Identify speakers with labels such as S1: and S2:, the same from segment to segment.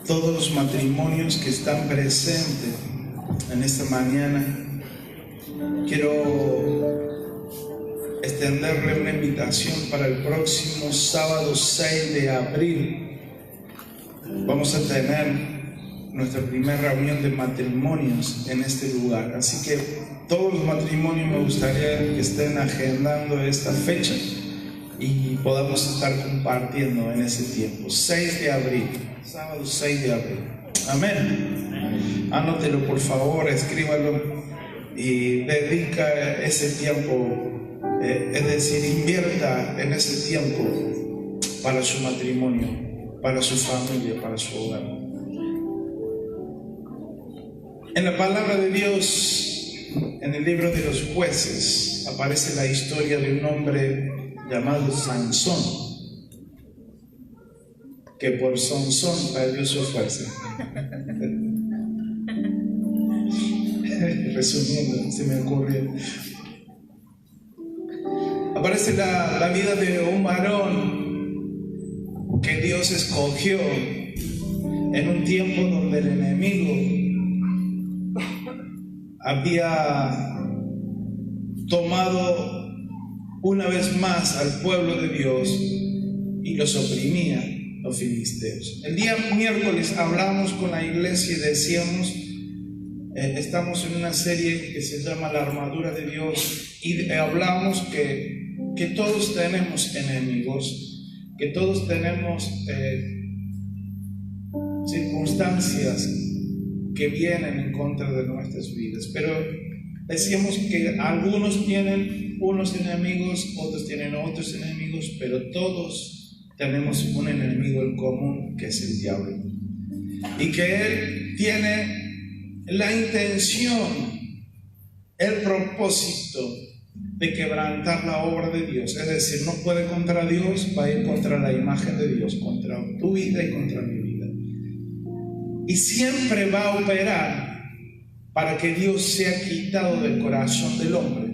S1: Todos los matrimonios que están presentes en esta mañana, quiero extenderle una invitación para el próximo sábado 6 de abril. Vamos a tener nuestra primera reunión de matrimonios en este lugar, así que todos los matrimonios me gustaría que estén agendando esta fecha y podamos estar compartiendo en ese tiempo. 6 de abril, sábado 6 de abril. Amén. Anótelo por favor, escríbalo y dedica ese tiempo, es decir, invierta en ese tiempo para su matrimonio, para su familia, para su hogar. En la palabra de Dios, en el libro de los Jueces, aparece la historia de un hombre llamado Sansón, que por Sansón perdió su fuerza. Resumiendo, se me ocurrió. Aparece la vida de un varón que Dios escogió en un tiempo donde el enemigo había tomado una vez más al pueblo de Dios y los oprimía, los filisteos. El día miércoles hablamos con la iglesia y decíamos, estamos en una serie que se llama La Armadura de Dios, y hablamos que todos tenemos enemigos, que todos tenemos circunstancias que vienen en contra de nuestras vidas, pero decíamos que algunos tienen unos enemigos, otros tienen otros enemigos, pero todos tenemos un enemigo en común, que es el diablo, y que él tiene la intención, el propósito de quebrantar la obra de Dios. Es decir, no puede contra Dios, va a ir contra la imagen de Dios, contra tu vida y contra mi vida, y siempre va a operar para que Dios sea quitado del corazón del hombre.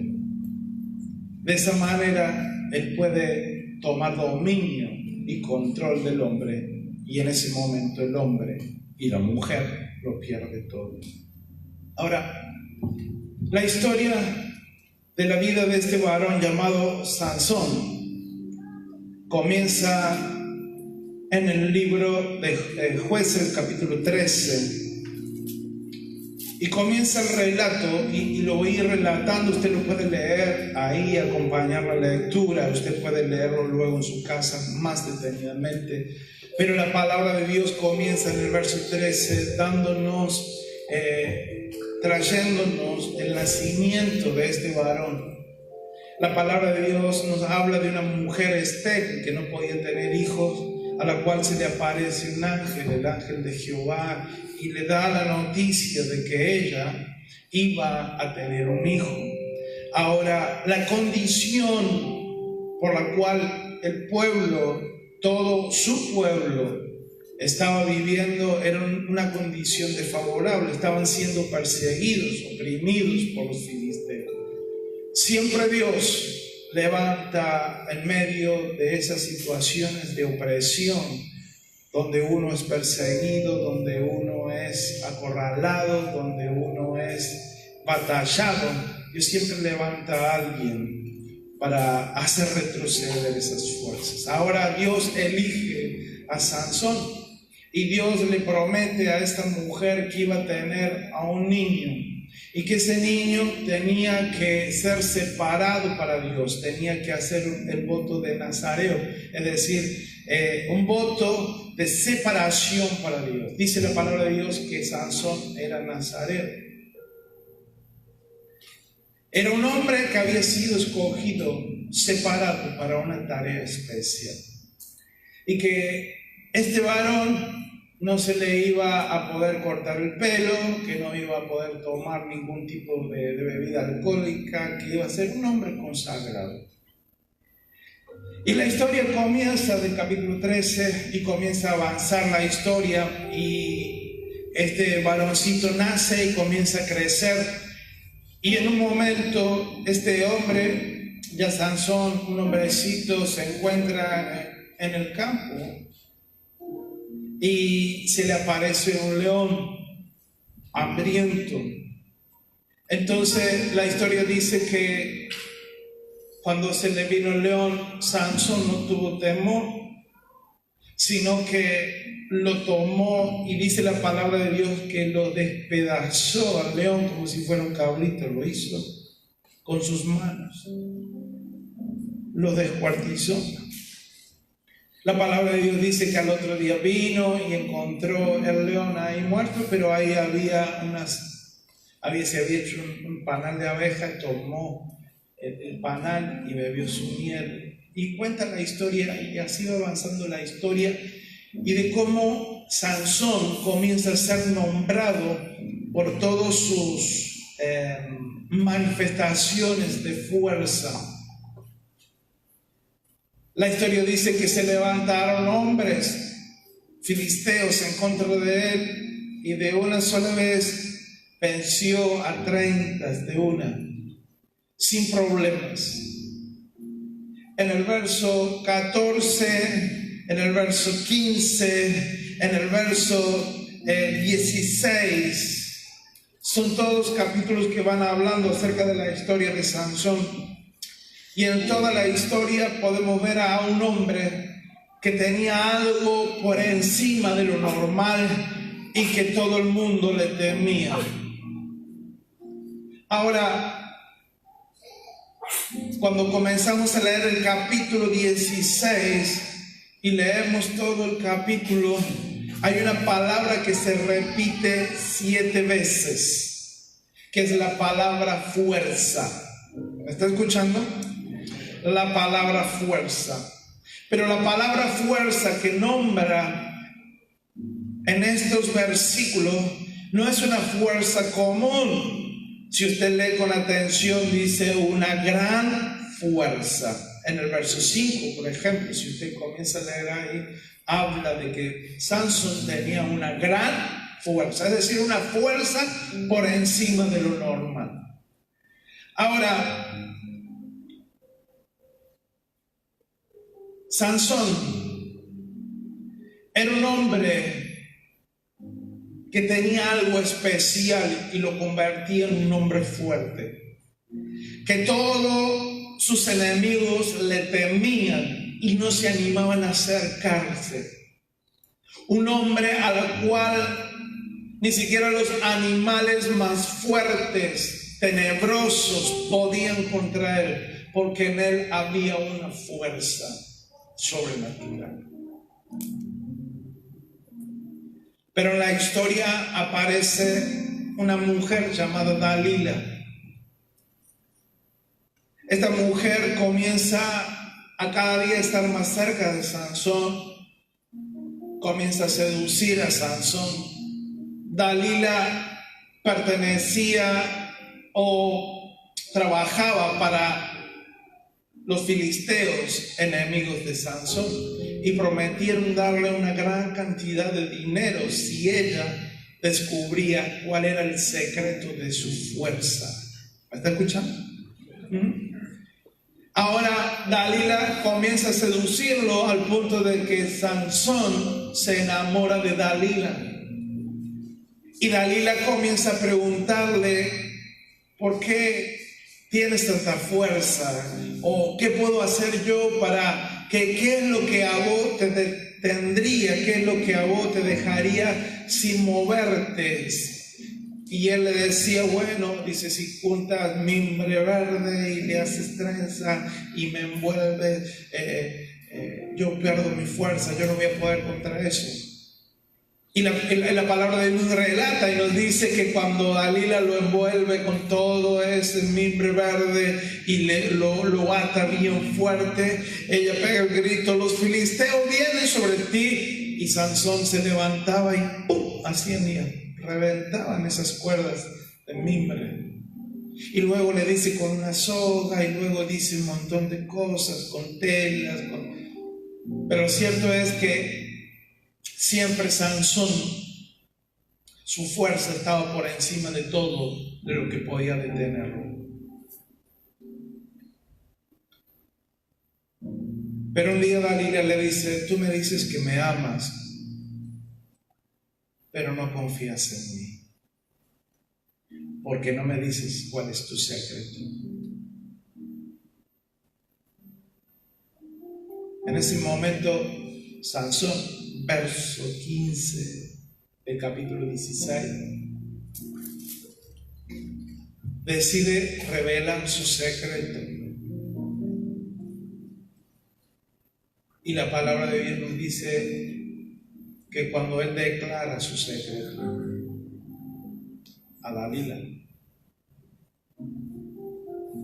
S1: De esa manera él puede tomar dominio y control del hombre, y en ese momento el hombre y la mujer lo pierde todo. Ahora, la historia de la vida de este varón llamado Sansón comienza en el libro de Jueces, capítulo 13, y comienza el relato, y lo voy a ir relatando. Usted lo puede leer ahí, acompañar la lectura, usted puede leerlo luego en su casa más detenidamente, pero la palabra de Dios comienza en el verso 13 dándonos, trayéndonos el nacimiento de este varón. La palabra de Dios nos habla de una mujer estéril que no podía tener hijos, a la cual se le aparece un ángel, el ángel de Jehová, y le da la noticia de que ella iba a tener un hijo. Ahora, la condición por la cual el pueblo, todo su pueblo, estaba viviendo era una condición desfavorable. Estaban siendo perseguidos, oprimidos por los filisteos. Siempre Dios levanta en medio de esas situaciones de opresión, donde uno es perseguido, donde uno es acorralado, donde uno es batallado. Dios siempre levanta a alguien para hacer retroceder esas fuerzas. Ahora Dios elige a Sansón, y Dios le promete a esta mujer que iba a tener a un niño, y que ese niño tenía que ser separado para Dios, tenía que hacer el voto de Nazareo, es decir, un voto de separación para Dios. Dice la palabra de Dios que Sansón era nazareo. Era un hombre que había sido escogido, separado para una tarea especial, y que este varón no se le iba a poder cortar el pelo, que no iba a poder tomar ningún tipo de bebida alcohólica, que iba a ser un hombre consagrado. Y la historia comienza del capítulo 13 y comienza a avanzar la historia, y este varoncito nace y comienza a crecer, Y en un momento este hombre, ya Sansón, un hombrecito, se encuentra en el campo y se le aparece un león hambriento. Entonces la historia dice que cuando se le vino el león, Sansón no tuvo temor, sino que lo tomó, y dice la palabra de Dios que lo despedazó al león como si fuera un cabrito. Lo hizo con sus manos, lo descuartizó. La palabra de Dios dice que al otro día vino y encontró el león ahí muerto, pero ahí se había hecho un panal de abeja, tomó el panal y bebió su miel. Y cuenta la historia, y así va avanzando la historia, y de cómo Sansón comienza a ser nombrado por todas sus manifestaciones de fuerza. La historia dice que se levantaron hombres filisteos en contra de él, y de una sola vez venció a 30 de una, sin problemas. En el verso 14, en el verso 15, en el verso 16, son todos capítulos que van hablando acerca de la historia de Sansón. Y en toda la historia podemos ver a un hombre que tenía algo por encima de lo normal y que todo el mundo le temía. Ahora, cuando comenzamos a leer el capítulo 16 y leemos todo el capítulo, hay una palabra que se repite 7 veces, que es la palabra fuerza. ¿Me está escuchando? La palabra fuerza. Pero la palabra fuerza que nombra en estos versículos no es una fuerza común. Si usted lee con atención, dice una gran fuerza. En el verso 5, por ejemplo, si usted comienza a leer ahí, habla de que Sansón tenía una gran fuerza, es decir, una fuerza por encima de lo normal. Ahora, Sansón era un hombre que tenía algo especial y lo convertía en un hombre fuerte, que todos sus enemigos le temían y no se animaban a acercarse. Un hombre al cual ni siquiera los animales más fuertes, tenebrosos, podían contra él, porque en él había una fuerza sobrenatural. Pero en la historia aparece una mujer llamada Dalila. Esta mujer comienza a cada día estar más cerca de Sansón, comienza a seducir a Sansón. Dalila pertenecía o trabajaba para los filisteos, enemigos de Sansón, y prometieron darle una gran cantidad de dinero si ella descubría cuál era el secreto de su fuerza. ¿Me está escuchando? Ahora Dalila comienza a seducirlo al punto de que Sansón se enamora de Dalila. Y Dalila comienza a preguntarle: ¿por qué tienes tanta fuerza? ¿O qué puedo hacer yo para que, qué es lo que a vos te detendría, qué es lo que a vos te dejaría sin moverte? Y él le decía: bueno, dice, si juntas mimbre verde y le haces trenza y me envuelves, yo pierdo mi fuerza, yo no voy a poder contra eso. Y la palabra de Dios relata y nos dice que cuando Dalila lo envuelve con todo ese mimbre verde y lo ata bien fuerte, ella pega el grito: los filisteos vienen sobre ti. Y Sansón se levantaba y ¡pum!, hacían y reventaban esas cuerdas de mimbre. Y luego le dice con una soga, y luego dice un montón de cosas, con telas, pero cierto es que siempre Sansón Su fuerza estaba por encima de todo de lo que podía detenerlo. Pero un día Dalila le dice: tú me dices que me amas, pero no confías en mí, porque no me dices cuál es tu secreto. En ese momento, Sansón, verso 15 del capítulo 16, decide revelar su secreto. Y la palabra de Dios nos dice que cuando él declara su secreto a Dalila,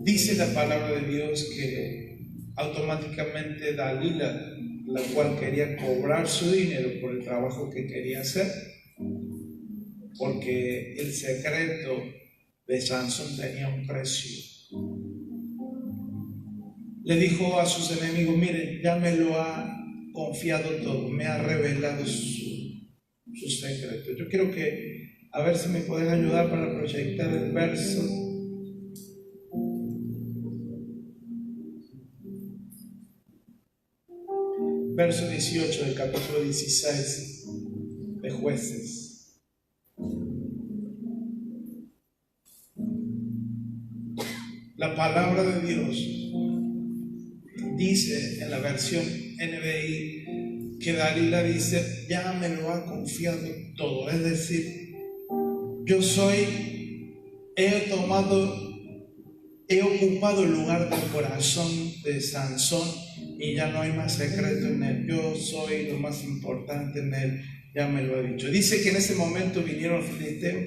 S1: dice la palabra de Dios que automáticamente Dalila, la cual quería cobrar su dinero por el trabajo que quería hacer, porque el secreto de Sansón tenía un precio, le dijo a sus enemigos: miren, ya me lo ha confiado todo, me ha revelado su secreto. Yo quiero que, a ver si me pueden ayudar para proyectar el verso. Verso 18 del capítulo 16 de Jueces. La palabra de Dios dice en la versión NBI que Dalila dice: ya me lo ha confiado todo. Es decir, he ocupado el lugar del corazón de Sansón y ya no hay más secreto en él. Yo soy lo más importante en él, ya me lo ha dicho. Dice que en ese momento vinieron los filisteos,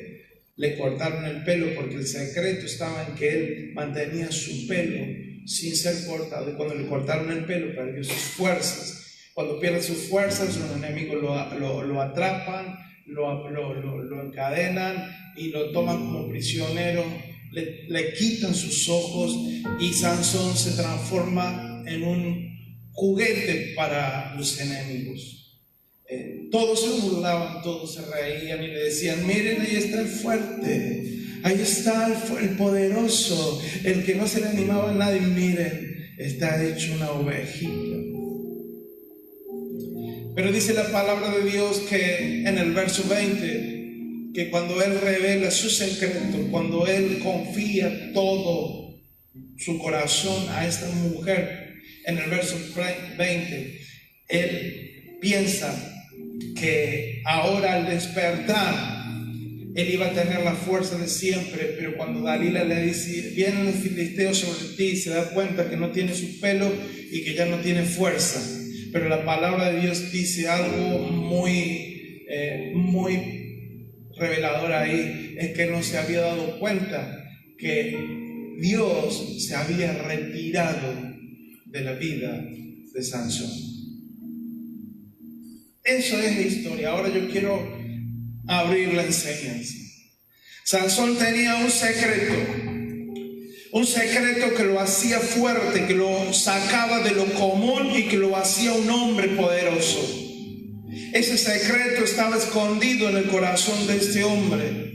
S1: le cortaron el pelo, porque el secreto estaba en que él mantenía su pelo sin ser cortado. Y cuando le cortaron el pelo, perdió sus fuerzas. Cuando pierde sus fuerzas, los enemigos lo atrapan, lo encadenan y lo toman como prisionero, le quitan sus ojos y Sansón se transforma en un juguete para los enemigos. Todos se burlaban, todos se reían y le decían: miren, ahí está el fuerte, ahí está el poderoso, el que no se le animaba a nadie. Miren, está hecho una ovejita. Pero dice la palabra de Dios que en el verso 20, que cuando él revela su secreto, cuando él confía todo su corazón a esta mujer, en el verso 20, él piensa que ahora al despertar él iba a tener la fuerza de siempre. Pero cuando Dalila le dice: vienen los filisteos sobre ti, se da cuenta que no tiene su pelo y que ya no tiene fuerza. Pero la palabra de Dios dice algo muy revelador ahí: es que no se había dado cuenta que Dios se había retirado de la vida de Sansón. Eso es la historia. Ahora yo quiero abrir la enseñanza. Sansón tenía un secreto que lo hacía fuerte, que lo sacaba de lo común y que lo hacía un hombre poderoso. Ese secreto estaba escondido en el corazón de este hombre.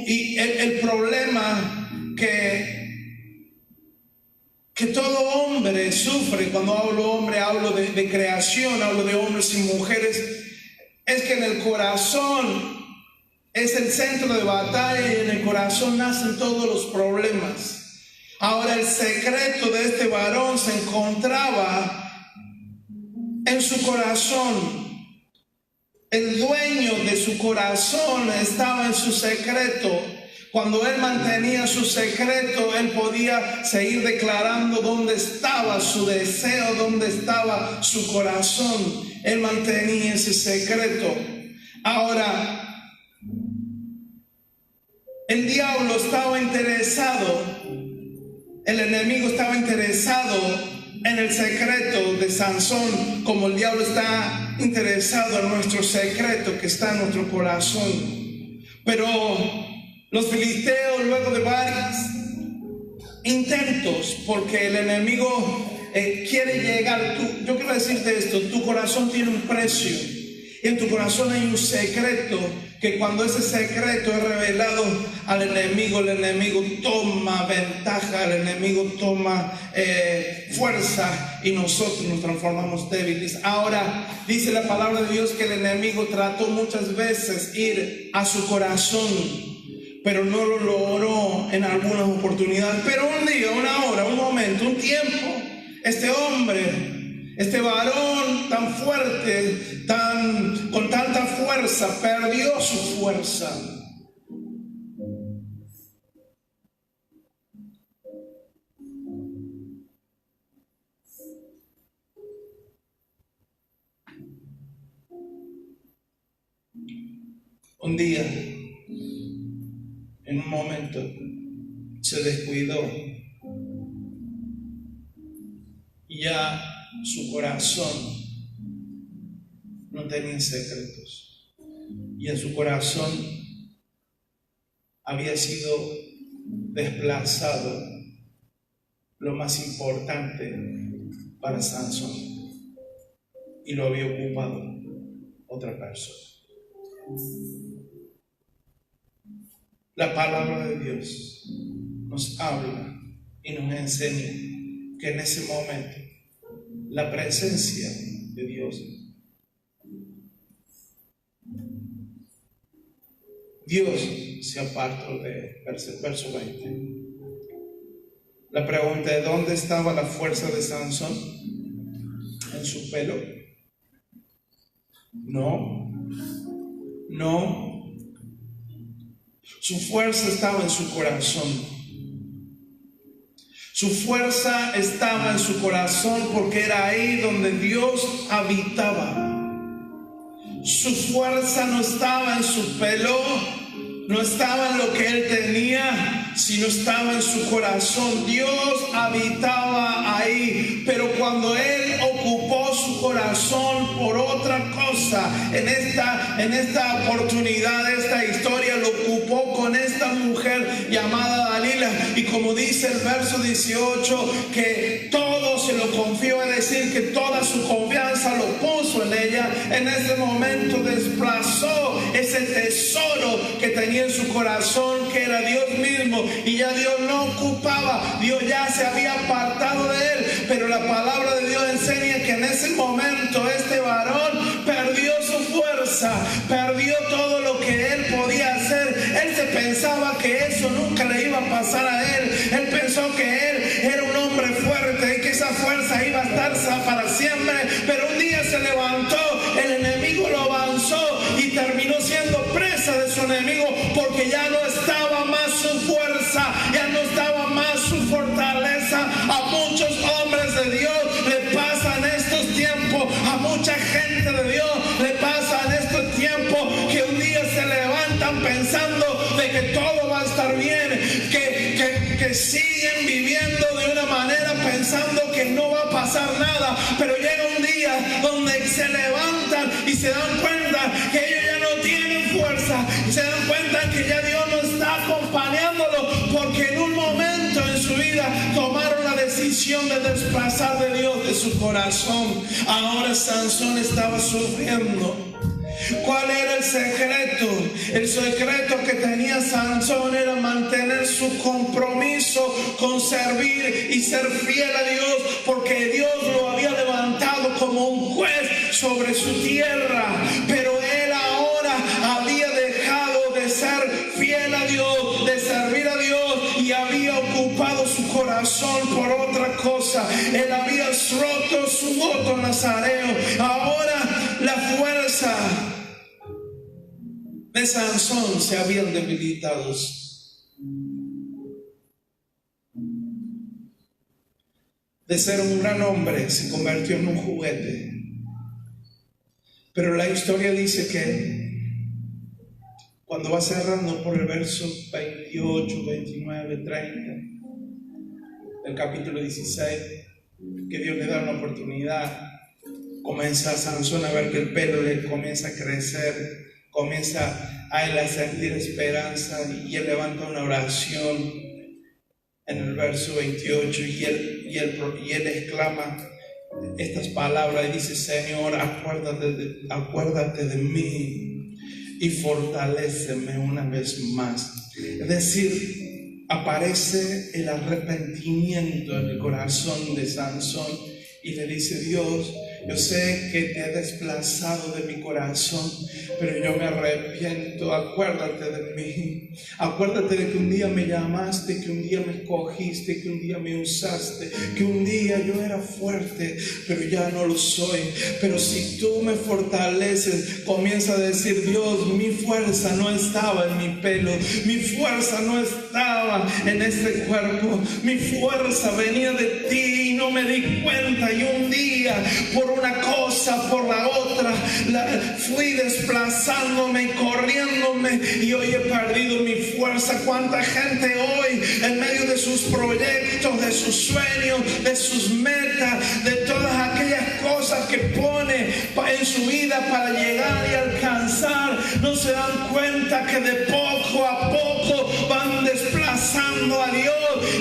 S1: Y el problema que todo hombre sufre, cuando hablo hombre, hablo de creación, hablo de hombres y mujeres, es que en el corazón es el centro de batalla y en el corazón nacen todos los problemas. Ahora, el secreto de este varón se encontraba en su corazón. El dueño de su corazón estaba en su secreto. Cuando él mantenía su secreto, él podía seguir declarando dónde estaba su deseo, dónde estaba su corazón. Él mantenía ese secreto. Ahora, el diablo estaba interesado, el enemigo estaba interesado en el secreto de Sansón, como el diablo está interesado en nuestro secreto que está en nuestro corazón. Pero los filisteos, luego de varios intentos, porque el enemigo quiere llegar, yo quiero decirte esto: tu corazón tiene un precio, y en tu corazón hay un secreto que cuando ese secreto es revelado al enemigo, el enemigo toma ventaja, el enemigo toma fuerza y nosotros nos transformamos débiles. Ahora dice la palabra de Dios que el enemigo trató muchas veces ir a su corazón, pero no lo logró en algunas oportunidades. Pero un día, una hora, un momento, un tiempo, este hombre, este varón tan fuerte, con tanta fuerza, perdió su fuerza. Un día, en un momento, se descuidó y ya su corazón no tenía secretos, y en su corazón había sido desplazado lo más importante para Sansón, y lo había ocupado otra persona. La palabra de Dios nos habla y nos enseña que en ese momento la presencia de Dios se apartó de él. Verso 20. La pregunta es: ¿dónde estaba la fuerza de Sansón? ¿En su pelo? No. Su fuerza estaba en su corazón. Su fuerza estaba en su corazón porque era ahí donde Dios habitaba. Su fuerza no estaba en su pelo, no estaba en lo que él tenía, sino estaba en su corazón. Dios habitaba ahí, pero cuando él ocupó su corazón por otra cosa, en esta oportunidad, esta historia, lo ocupó con esta mujer llamada Dalila, y como dice el verso 18, que todo se lo confió, es decir, que toda su confianza lo puso en ella. En ese momento desplazó ese tesoro que tenía en su corazón, que era Dios mismo, y ya Dios no ocupaba, Dios ya se había apartado de él. Pero la palabra de Dios enseña que en ese momento este varón perdió su fuerza, perdió todo lo que él podía hacer. Él se pensaba que eso nunca le iba a pasar a él. Él pensó que él era un hombre fuerte y que esa fuerza iba a estar para siempre. Pero un día se levantó, el enemigo lo avanzó y terminó siendo presa de su enemigo, porque ya no estaba más su fuerza, ya no estaba más su fortaleza. A muchos hombres de Dios le pasan estos tiempos, a mucha gente de Dios le pasan estos tiempos, que un día se levantan pensando de que todo va a estar bien, que siguen viviendo de una manera pensando que no va a pasar nada, pero llega un día donde se levantan y se dan cuenta que ellos ya no tienen fuerza, y se dan cuenta que ya Dios no está acompañándolo, porque en un momento en su vida tomaron la decisión de desplazar de Dios de su corazón. Ahora Sansón estaba sufriendo. ¿Cuál era el secreto? El secreto que tenía Sansón era mantener su compromiso con servir y ser fiel a Dios, porque Dios lo había levantado como un juez sobre su tierra. Pero él ahora había dejado de ser fiel a Dios, de servir a Dios, y había ocupado su corazón por otra cosa. Él había roto su voto nazareo. Ahora la fuerza de Sansón se habían debilitado. De ser un gran hombre se convirtió en un juguete. Pero la historia dice que cuando va cerrando por el verso 28, 29, 30 del capítulo 16, que Dios le da una oportunidad, comienza a Sansón a ver que el pelo le comienza a crecer, comienza a él a sentir esperanza, y él levanta una oración en el verso 28, y él exclama estas palabras y dice: Señor, acuérdate de mí y fortaléceme una vez más. Es decir, aparece el arrepentimiento en el corazón de Sansón y le dice: Dios, yo sé que te he desplazado de mi corazón, pero yo me arrepiento. Acuérdate de mí. Acuérdate de que un día me llamaste, que un día me escogiste, que un día me usaste, que un día yo era fuerte, pero ya no lo soy. Pero si tú me fortaleces, comienza a decir: Dios, mi fuerza no estaba en mi pelo, mi fuerza no estaba en este cuerpo, mi fuerza venía de ti y no me di cuenta. Y un día, por una cosa, por la otra, fui desplazándome y corriéndome, y hoy he perdido mi fuerza. ¿Cuánta gente hoy, en medio de sus proyectos, de sus sueños, de sus metas, de todas aquellas cosas que pone en su vida para llegar y alcanzar, no se dan cuenta que de poco a poco van desplazando a Dios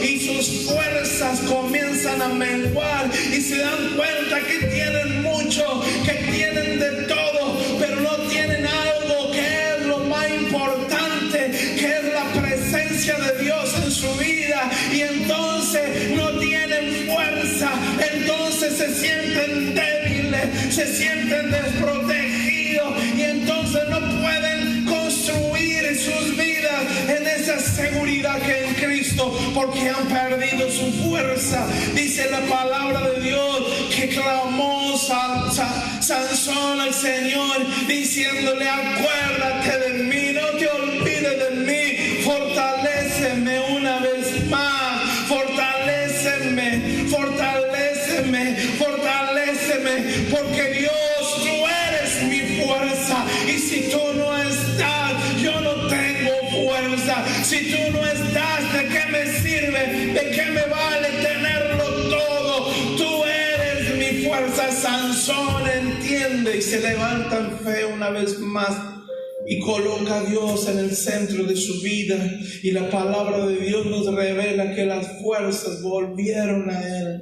S1: y sus fuerzas comienzan a menguar, y se dan cuenta que tienen mucho, que tienen de todo, pero no tienen algo que es lo más importante, que es la presencia de Dios en su vida, y entonces no tienen fuerza, entonces se sienten débiles, se sienten desprotegidos, y entonces no pueden construir sus vidas en esa seguridad que en Cristo, porque han perdido su fuerza. Dice la palabra de Dios que clamó Sansón al Señor diciéndole: acuérdate de mí, no te olvides de mí, fortaléceme una vez más, fortaléceme, fortaléceme, fortaléceme, porque Dios, tú eres mi fuerza, y si tú no estás, yo no tengo fuerza. Si tú no estás, ¿de qué me sirve? ¿De qué me vale tenerlo todo? Tú eres mi fuerza. Sansón entiende y se levanta en fe una vez más y coloca a Dios en el centro de su vida, y la palabra de Dios nos revela que las fuerzas volvieron a él.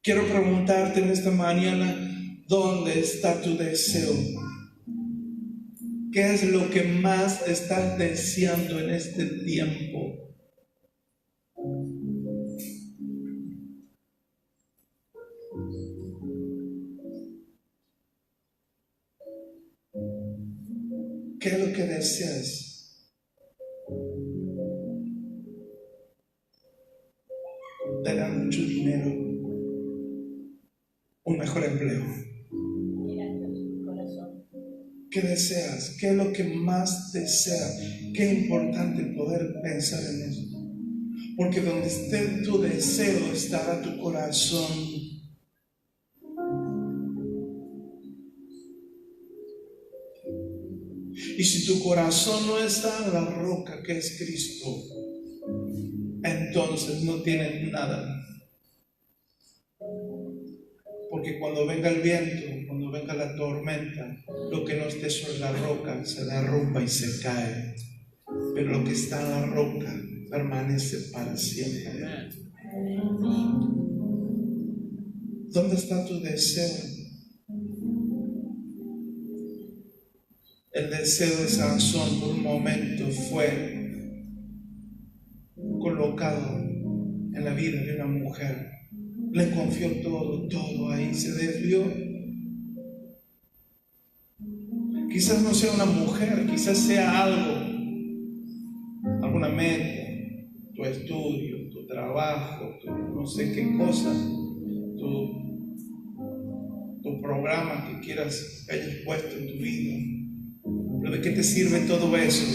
S1: Quiero preguntarte en esta mañana: ¿dónde está tu deseo? ¿Qué es lo que más estás deseando en este tiempo? ¿Qué es lo que deseas? ¿Tener mucho dinero? ¿Un mejor empleo? ¿Qué deseas? ¿Qué es lo que más deseas? Qué importante poder pensar en eso. Porque donde esté tu deseo, estará tu corazón. Y si tu corazón no está en la roca que es Cristo, entonces no tienes nada. Porque cuando venga el viento, cuando venga la tormenta, lo que no esté sobre la roca se derrumba y se cae. Pero lo que está en la roca permanece para siempre. ¿Dónde está tu deseo? El deseo de Sansón por un momento fue colocado en la vida de una mujer. Le confió todo ahí, se desvió. Quizás no sea una mujer, quizás sea algo, alguna meta, tu estudio, tu trabajo, no sé qué cosa, tu programa que quieras que hayas puesto en tu vida. Pero ¿de qué te sirve todo eso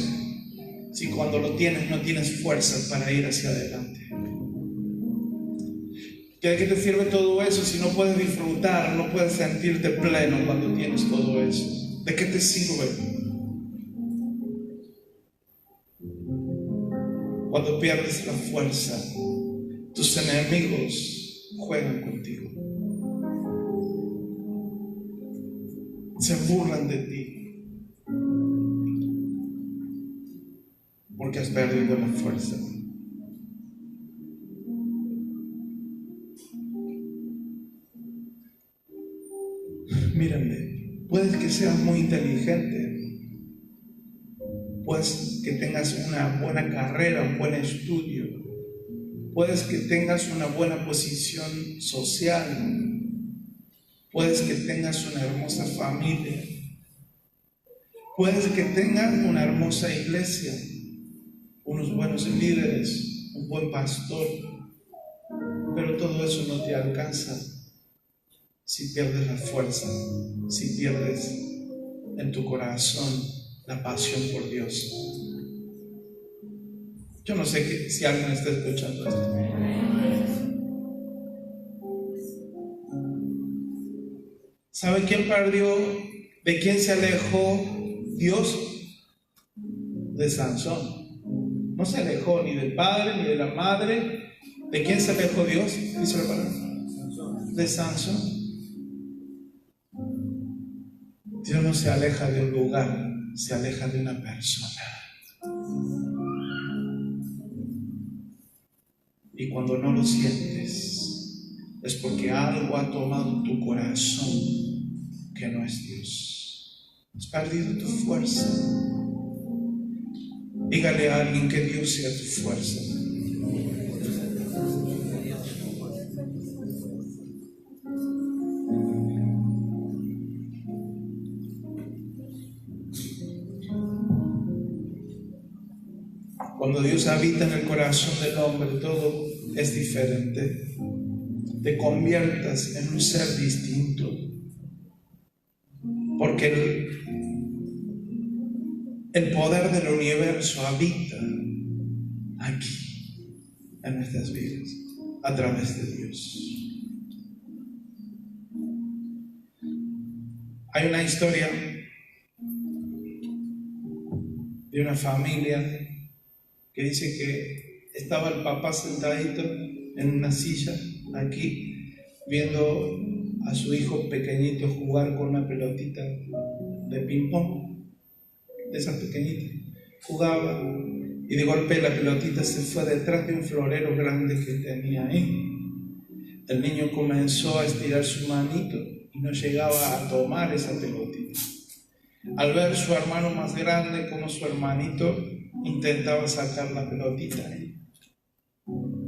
S1: si cuando lo tienes no tienes fuerzas para ir hacia adelante? ¿De qué te sirve todo eso si no puedes disfrutar, no puedes sentirte pleno cuando tienes todo eso? ¿De qué te sirve? Cuando pierdes la fuerza, tus enemigos juegan contigo. Se burlan de ti porque has perdido la fuerza. Mírame. seas muy inteligente, puedes que tengas una buena carrera, un buen estudio, puedes que tengas una buena posición social, puedes que tengas una hermosa familia, puedes que tengas una hermosa iglesia, unos buenos líderes, un buen pastor, pero todo eso no te alcanza si pierdes la fuerza, si pierdes en tu corazón la pasión por Dios. Yo no sé si alguien está escuchando esto. ¿Sabe quién perdió? ¿De quién se alejó Dios? De Sansón. No se alejó ni del padre ni de la madre. ¿De quién se alejó Dios? Dice la palabra. De Sansón. Dios no se aleja de un lugar, se aleja de una persona. Y cuando no lo sientes, es porque algo ha tomado tu corazón que no es Dios. Has perdido tu fuerza. Dígale a alguien que Dios sea tu fuerza. Cuando Dios habita en el corazón del hombre, todo es diferente. Te conviertas en un ser distinto. Porque el poder del universo habita aquí, en nuestras vidas, a través de Dios. Hay una historia de una familia que dice que estaba el papá sentadito en una silla aquí, viendo a su hijo pequeñito jugar con una pelotita de ping-pong, de esas pequeñitas. Jugaba y de golpe la pelotita se fue detrás de un florero grande que tenía ahí. El niño comenzó a estirar su manito y no llegaba a tomar esa pelotita. Al ver su hermano más grande como su hermanito intentaba sacar la pelotita,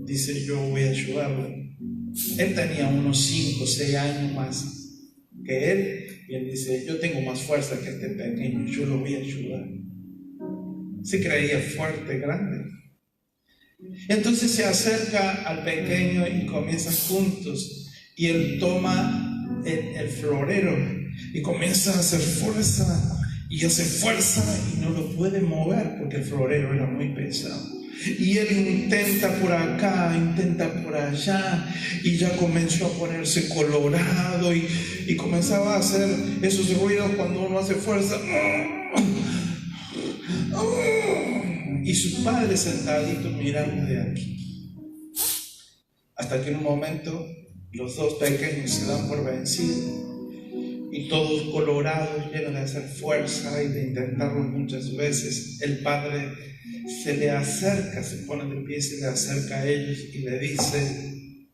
S1: dice: yo voy a ayudarlo. Él tenía unos 5 o 6 años más que él, y él dice: yo tengo más fuerza que este pequeño, yo lo voy a ayudar. Se creía fuerte, grande. Entonces se acerca al pequeño y comienzan juntos, y él toma el florero y comienza a hacer fuerza, y hace fuerza y no lo puede mover porque el florero era muy pesado. Y él intenta por acá, intenta por allá, y ya comenzó a ponerse colorado y comenzaba a hacer esos ruidos cuando uno hace fuerza. Y su padre sentadito mirando de aquí. Hasta que en un momento los dos pequeños se dan por vencidos. Y todos colorados, llenos de hacer fuerza y de intentarlo muchas veces, el padre se le acerca, se pone de pie, se le acerca a ellos y le dice: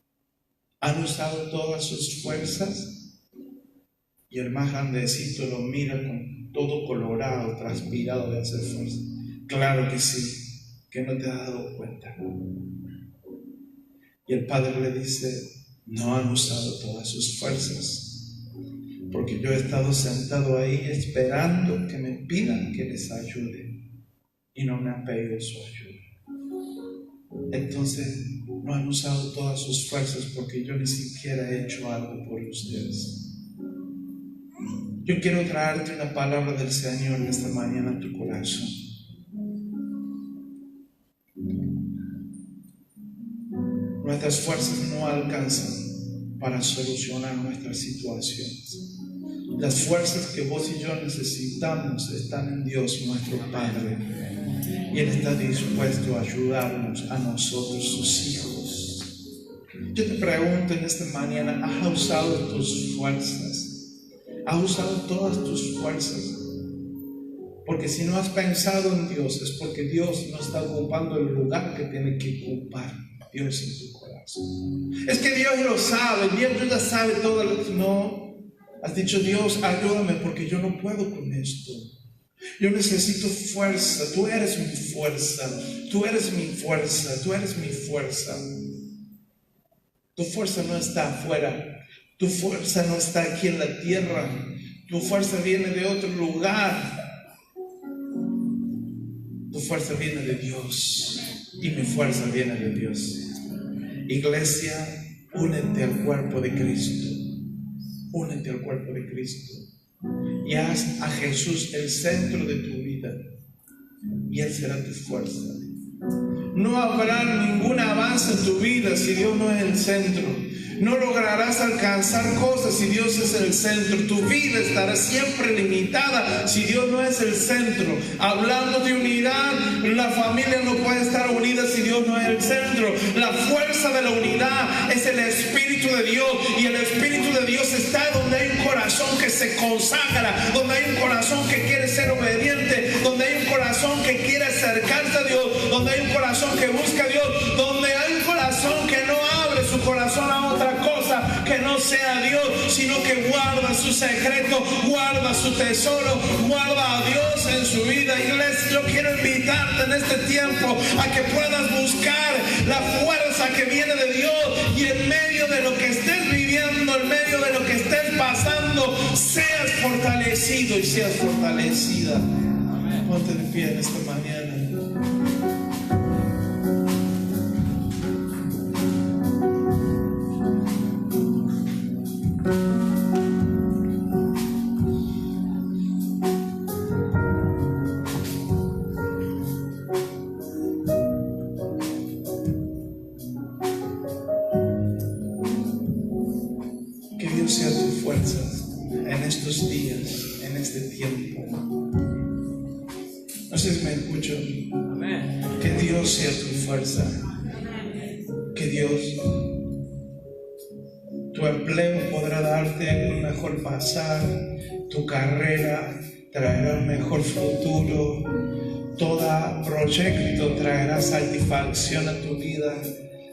S1: ¿han usado todas sus fuerzas? Y el más grandecito lo mira con todo colorado, transpirado de hacer fuerza. Claro que sí, que no te has dado cuenta. Y el padre le dice: no han usado todas sus fuerzas, porque yo he estado sentado ahí esperando que me pidan que les ayude y no me han pedido su ayuda. Entonces no han usado todas sus fuerzas porque yo ni siquiera he hecho algo por ustedes. Yo quiero traerte una palabra del Señor esta mañana a tu corazón. Nuestras fuerzas no alcanzan para solucionar nuestras situaciones. Las fuerzas que vos y yo necesitamos están en Dios, nuestro Padre, y Él está dispuesto a ayudarnos a nosotros, sus hijos. Yo te pregunto en esta mañana: ¿has usado tus fuerzas? ¿Has usado todas tus fuerzas? Porque si no has pensado en Dios, es porque Dios no está ocupando el lugar que tiene que ocupar Dios en tu corazón. Es que Dios lo sabe, Dios ya sabe todo lo que no. Has dicho: Dios, ayúdame porque yo no puedo con esto. Yo necesito fuerza. Tú eres mi fuerza. Tú eres mi fuerza. Tú eres mi fuerza. Tu fuerza no está afuera. Tu fuerza no está aquí en la tierra. Tu fuerza viene de otro lugar. Tu fuerza viene de Dios. Y mi fuerza viene de Dios. Iglesia, únete al cuerpo de Cristo. Únete al cuerpo de Cristo. Y haz a Jesús el centro de tu vida. Y Él será tu fuerza. No habrá ningún avance en tu vida si Dios no es el centro. No lograrás alcanzar cosas si Dios es el centro. Tu vida estará siempre limitada si Dios no es el centro. Hablando de unidad, la familia no puede estar unida si Dios no es el centro. La fuerza de la unidad es el Espíritu de Dios. Y el Espíritu de Dios está donde hay un corazón que se consagra, donde hay un corazón que quiere ser obediente, donde hay un corazón que quiere acercarse a Dios, donde hay un corazón que busca a Dios, donde hay un corazón que no abre su corazón a otra cosa que no sea Dios, sino que guarda su secreto, guarda su tesoro, guarda a Dios en su vida. Iglesia, yo quiero invitarte en este tiempo a que puedas buscar la fuerza que viene de Dios, y en medio de lo que estés viviendo, en medio de lo que estés pasando, seas fortalecido y seas fortalecida. Amén. Ponte de pie en esta mañana. Que Dios sea tu fuerza en estos días, en este tiempo. No sé si me escucho. Amén. Que Dios sea tu fuerza. Que Dios, tu empleo podrá darte un mejor pasar, tu carrera traerá un mejor futuro, todo proyecto traerá satisfacción a tu vida,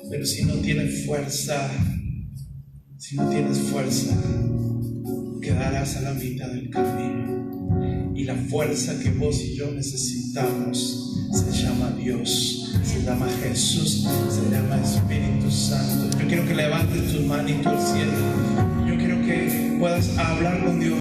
S1: pero si no tienes fuerza, quedarás a la mitad del camino. Y la fuerza que vos y yo necesitamos se llama Dios, se llama Jesús, se llama Espíritu Santo. Yo quiero que levantes tus manitos al cielo. Yo quiero que puedas hablar con Dios.